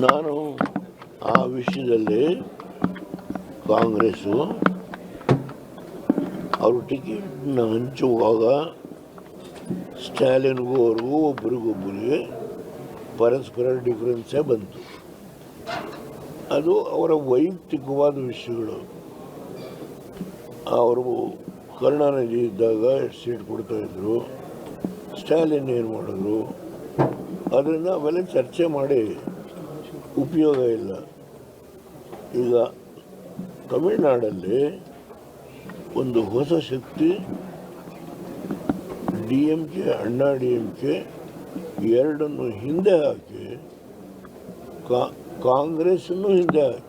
ನಾನು ಆ ವಿಷಯದಲ್ಲಿ ಕಾಂಗ್ರೆಸ್ಸು ಅವರು ಟಿಕೆಟ್ನ ಹಂಚುವಾಗ ಸ್ಟಾಲಿನ್ಗೂ ಅವ್ರಿಗೂ ಒಬ್ರಿಗೊಬ್ಬರಿಗೆ ಪರಸ್ಪರ ಡಿಫ್ರೆನ್ಸೇ ಬಂತು. ಅದು ಅವರ ವೈಯಕ್ತಿಕವಾದ ವಿಷಯಗಳು. ಅವರು ಕರುಣಾನಿಧಿ ಇದ್ದಾಗ ಎಷ್ಟು ಸೀಟ್ ಕೊಡ್ತಾಯಿದ್ರು, ಸ್ಟಾಲಿನ್ ಏನು ಮಾಡಿದ್ರು, ಅದರಿಂದ ಅವೆಲ್ಲ ಚರ್ಚೆ ಮಾಡಿ ಉಪಯೋಗ ಇಲ್ಲ. ಈಗ ತಮಿಳುನಾಡಲ್ಲಿ ಒಂದು ಹೊಸ ಶಕ್ತಿ DMK ಅಣ್ಣಾ DMK ಎರಡನ್ನು ಹಿಂದೆ ಹಾಕಿ ಕಾಂಗ್ರೆಸ್ಸನ್ನು ಹಿಂದೆ ಹಾಕಿ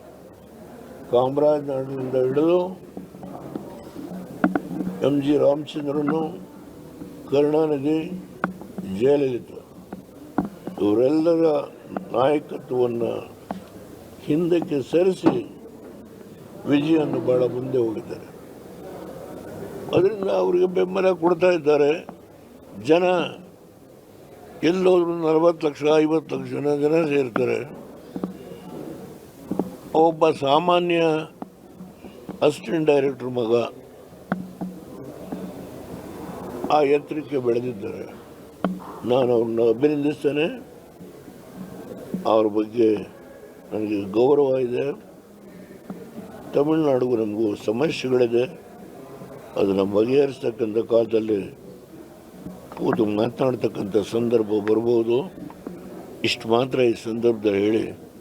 ಕಾಮರಾಜನಗರದಿಂದ ಹಿಡಿದು MG ರಾಮಚಂದ್ರನು, ಕರುಣಾನಿಧಿ, ಜಯಲಲಿತಾ ಇವರೆಲ್ಲರ ನಾಯಕತ್ವವನ್ನು ಹಿಂದಕ್ಕೆ ಸರಿಸಿ ವಿಜಯನ್ನು ಭಾಳ ಮುಂದೆ ಹೋಗಿದ್ದಾರೆ. ಅದರಿಂದ ಅವರಿಗೆ ಬೆಂಬಲ ಕೊಡ್ತಾ ಇದ್ದಾರೆ. ಜನ ಎಲ್ಲೋದ್ರೂ 40 ಲಕ್ಷ 50 ಲಕ್ಷ ಜನ ಸೇರ್ತಾರೆ. ಒಬ್ಬ ಸಾಮಾನ್ಯ ಅಸಿಸ್ಟೆಂಟ್ ಡೈರೆಕ್ಟರ್ ಮಗ ಆ ಎತ್ತರಕ್ಕೆ ಬೆಳೆದಿದ್ದಾರೆ. ನಾನು ಅವ್ರನ್ನ ಅಭಿನಂದಿಸ್ತೇನೆ. ಅವ್ರ ಬಗ್ಗೆ ನನಗೆ ಗೌರವ ಇದೆ. ತಮಿಳುನಾಡಿಗೂ ನಮಗೂ ಸಮಸ್ಯೆಗಳಿದೆ, ಅದನ್ನು ಬಗೆಹರಿಸ್ತಕ್ಕಂಥ ಕಾಲದಲ್ಲಿ ಕೂತು ಮಾತನಾಡ್ತಕ್ಕಂಥ ಸಂದರ್ಭ ಬರ್ಬೋದು. ಇಷ್ಟು ಮಾತ್ರ ಈ ಸಂದರ್ಭದಲ್ಲಿ ಹೇಳಿ